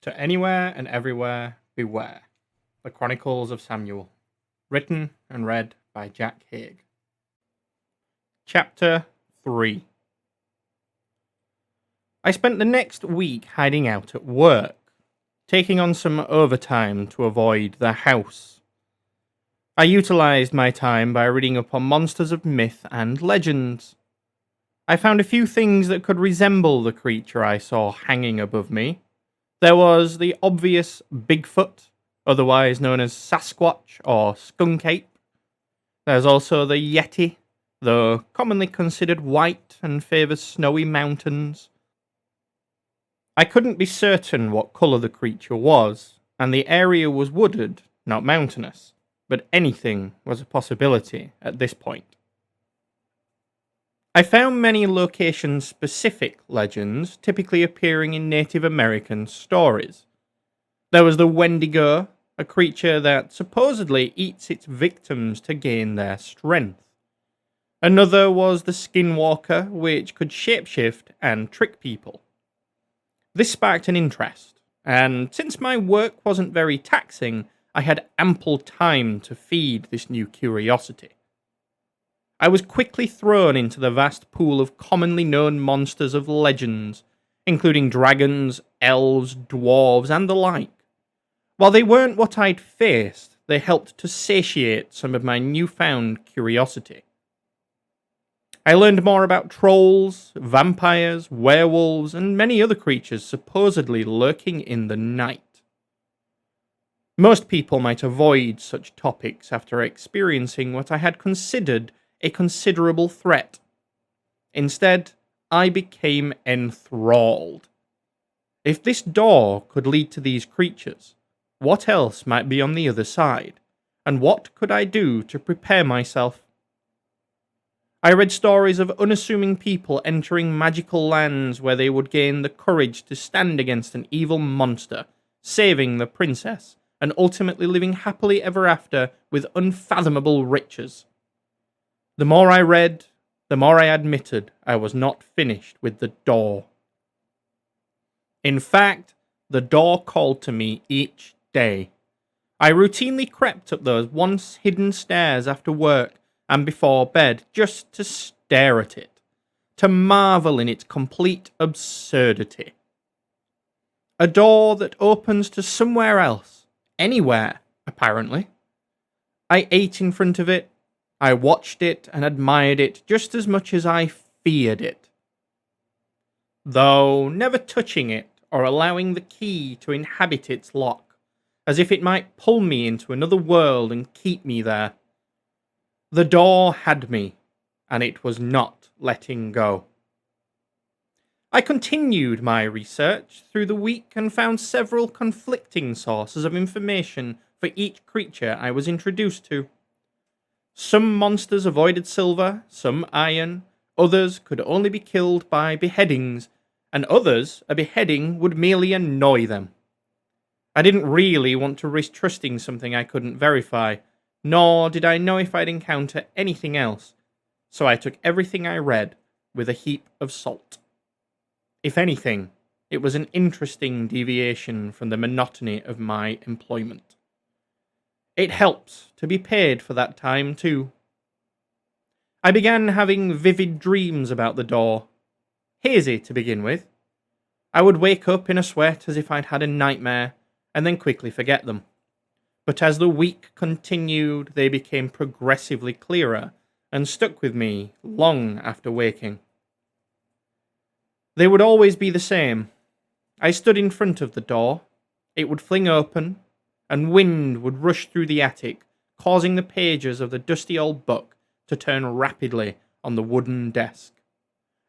To Anywhere and Everywhere, Beware. The Chronicles of Samuel. Written and read by Jack Haig. Chapter 3. I spent the next week hiding out at work, taking on some overtime to avoid the house. I utilized my time by reading up on monsters of myth and legends. I found a few things that could resemble the creature I saw hanging above me. There was the obvious Bigfoot, otherwise known as Sasquatch or Skunk Ape. There's also the Yeti, though commonly considered white and favours snowy mountains. I couldn't be certain what colour the creature was, and the area was wooded, not mountainous, but anything was a possibility at this point. I found many location-specific legends typically appearing in Native American stories. There was the Wendigo, a creature that supposedly eats its victims to gain their strength. Another was the Skinwalker, which could shapeshift and trick people. This sparked an interest, and since my work wasn't very taxing, I had ample time to feed this new curiosity. I was quickly thrown into the vast pool of commonly known monsters of legends, including dragons, elves, dwarves, and the like. While they weren't what I'd faced, they helped to satiate some of my newfound curiosity. I learned more about trolls, vampires, werewolves, and many other creatures supposedly lurking in the night. Most people might avoid such topics after experiencing what I had considered a considerable threat. Instead, I became enthralled. If this door could lead to these creatures, what else might be on the other side, and what could I do to prepare myself? I read stories of unassuming people entering magical lands where they would gain the courage to stand against an evil monster, saving the princess, and ultimately living happily ever after with unfathomable riches. The more I read, the more I admitted I was not finished with the door. In fact, the door called to me each day. I routinely crept up those once hidden stairs after work and before bed just to stare at it, to marvel in its complete absurdity. A door that opens to somewhere else, anywhere, apparently. I ate in front of it. I watched it and admired it just as much as I feared it. Though never touching it or allowing the key to inhabit its lock, as if it might pull me into another world and keep me there. The door had me, and it was not letting go. I continued my research through the week and found several conflicting sources of information for each creature I was introduced to. Some monsters avoided silver, some iron, others could only be killed by beheadings, and others a beheading would merely annoy them. I didn't really want to risk trusting something I couldn't verify, nor did I know if I'd encounter anything else, so I took everything I read with a heap of salt. If anything, it was an interesting deviation from the monotony of my employment. It helps to be paid for that time, too. I began having vivid dreams about the door. Hazy to begin with. I would wake up in a sweat as if I'd had a nightmare, and then quickly forget them. But as the week continued, they became progressively clearer, and stuck with me long after waking. They would always be the same. I stood in front of the door. It would fling open, and wind would rush through the attic, causing the pages of the dusty old book to turn rapidly on the wooden desk.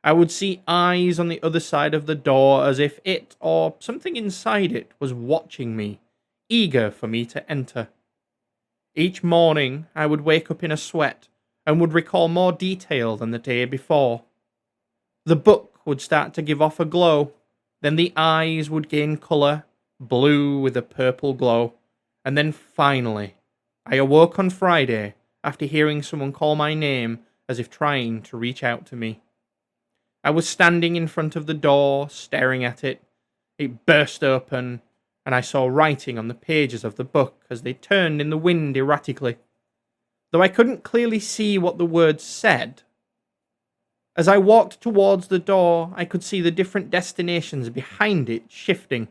I would see eyes on the other side of the door as if it, or something inside it, was watching me, eager for me to enter. Each morning I would wake up in a sweat, and would recall more detail than the day before. The book would start to give off a glow, then the eyes would gain colour, blue with a purple glow. And then finally, I awoke on Friday after hearing someone call my name as if trying to reach out to me. I was standing in front of the door, staring at it. It burst open, and I saw writing on the pages of the book as they turned in the wind erratically, though I couldn't clearly see what the words said. As I walked towards the door, I could see the different destinations behind it shifting.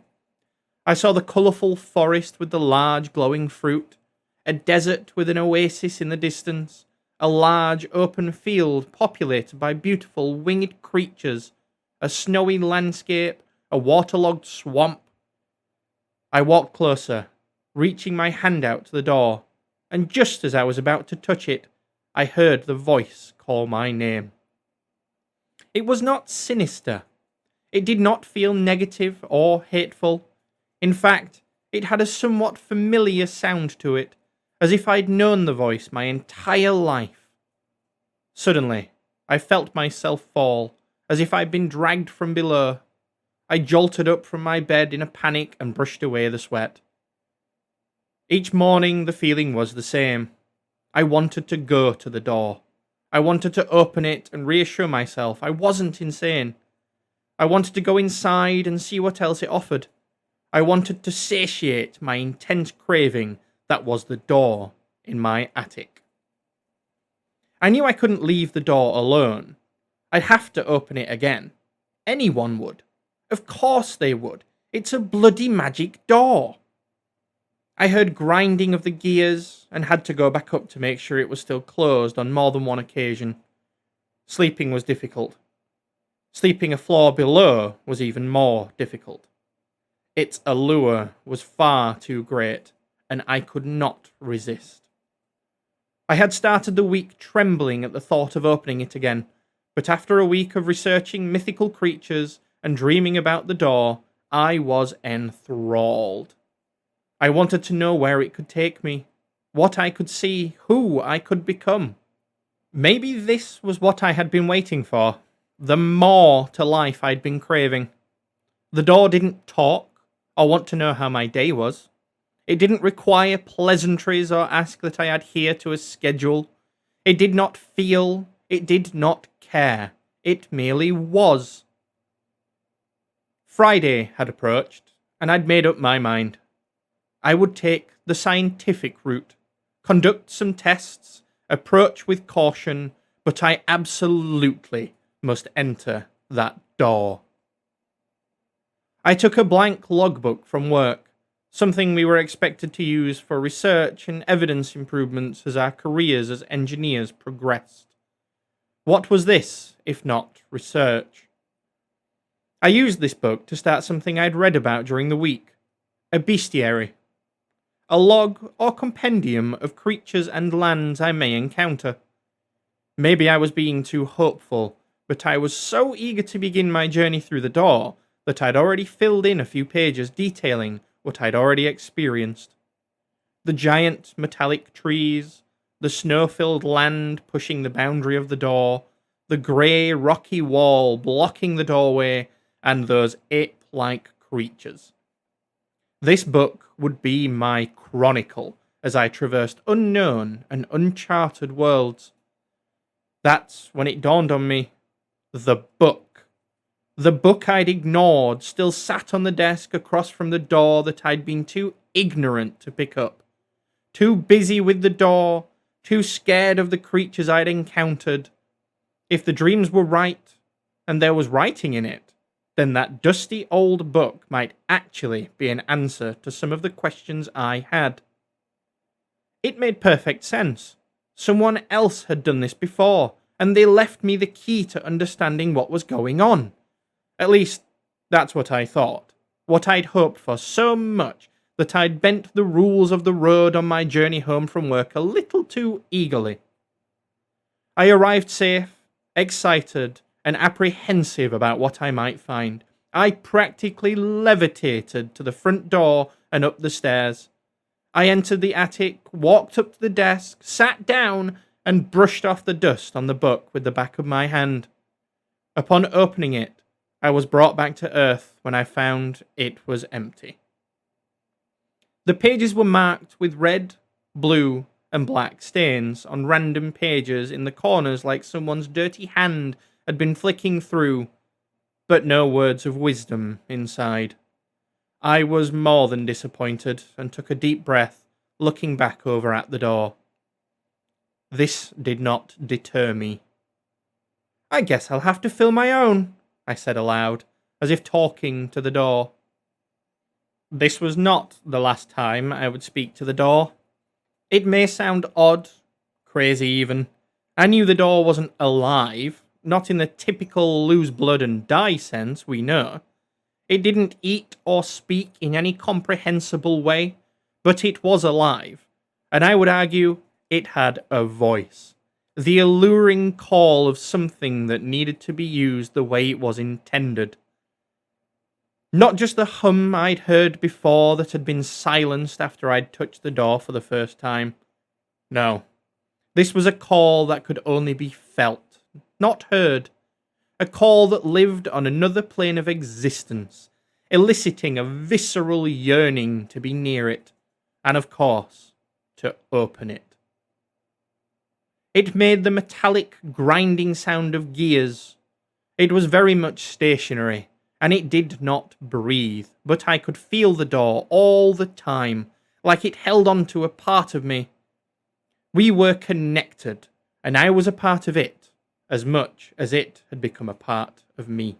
I saw the colourful forest with the large glowing fruit, a desert with an oasis in the distance, a large open field populated by beautiful winged creatures, a snowy landscape, a waterlogged swamp. I walked closer, reaching my hand out to the door, and just as I was about to touch it, I heard the voice call my name. It was not sinister. It did not feel negative or hateful. In fact, it had a somewhat familiar sound to it, as if I'd known the voice my entire life. Suddenly, I felt myself fall, as if I'd been dragged from below. I jolted up from my bed in a panic and brushed away the sweat. Each morning, the feeling was the same. I wanted to go to the door. I wanted to open it and reassure myself I wasn't insane. I wanted to go inside and see what else it offered. I wanted to satiate my intense craving that was the door in my attic. I knew I couldn't leave the door alone. I'd have to open it again. Anyone would. Of course they would. It's a bloody magic door. I heard grinding of the gears and had to go back up to make sure it was still closed on more than one occasion. Sleeping was difficult. Sleeping a floor below was even more difficult. Its allure was far too great, and I could not resist. I had started the week trembling at the thought of opening it again, but after a week of researching mythical creatures and dreaming about the door, I was enthralled. I wanted to know where it could take me, what I could see, who I could become. Maybe this was what I had been waiting for, the more to life I'd been craving. The door didn't talk or want to know how my day was. It didn't require pleasantries or ask that I adhere to a schedule. It did not feel, it did not care. It merely was. Friday had approached, and I'd made up my mind. I would take the scientific route, conduct some tests, approach with caution, but I absolutely must enter that door. I took a blank logbook from work, something we were expected to use for research and evidence improvements as our careers as engineers progressed. What was this, if not research? I used this book to start something I'd read about during the week, a bestiary. A log or compendium of creatures and lands I may encounter. Maybe I was being too hopeful, but I was so eager to begin my journey through the door that I'd already filled in a few pages detailing what I'd already experienced. The giant metallic trees, the snow-filled land pushing the boundary of the door, the grey rocky wall blocking the doorway, and those ape-like creatures. This book would be my chronicle as I traversed unknown and uncharted worlds. That's when it dawned on me. The book. The book I'd ignored still sat on the desk across from the door that I'd been too ignorant to pick up. Too busy with the door, too scared of the creatures I'd encountered. If the dreams were right, and there was writing in it, then that dusty old book might actually be an answer to some of the questions I had. It made perfect sense. Someone else had done this before, and they left me the key to understanding what was going on. At least, that's what I thought. What I'd hoped for so much that I'd bent the rules of the road on my journey home from work a little too eagerly. I arrived safe, excited, and apprehensive about what I might find. I practically levitated to the front door and up the stairs. I entered the attic, walked up to the desk, sat down, and brushed off the dust on the book with the back of my hand. Upon opening it, I was brought back to earth when I found it was empty. The pages were marked with red, blue, and black stains on random pages in the corners like someone's dirty hand had been flicking through, but no words of wisdom inside. I was more than disappointed and took a deep breath, looking back over at the door. This did not deter me. I guess I'll have to fill my own, I said aloud, as if talking to the door. This was not the last time I would speak to the door. It may sound odd, crazy even. I knew the door wasn't alive, not in the typical lose blood and die sense we know. It didn't eat or speak in any comprehensible way, but it was alive, and I would argue it had a voice. The alluring call of something that needed to be used the way it was intended. Not just the hum I'd heard before that had been silenced after I'd touched the door for the first time. No. This was a call that could only be felt, not heard. A call that lived on another plane of existence, eliciting a visceral yearning to be near it, and of course, to open it. It made the metallic grinding sound of gears. It was very much stationary, and it did not breathe, but I could feel the door all the time, like it held on to a part of me. We were connected, and I was a part of it, as much as it had become a part of me.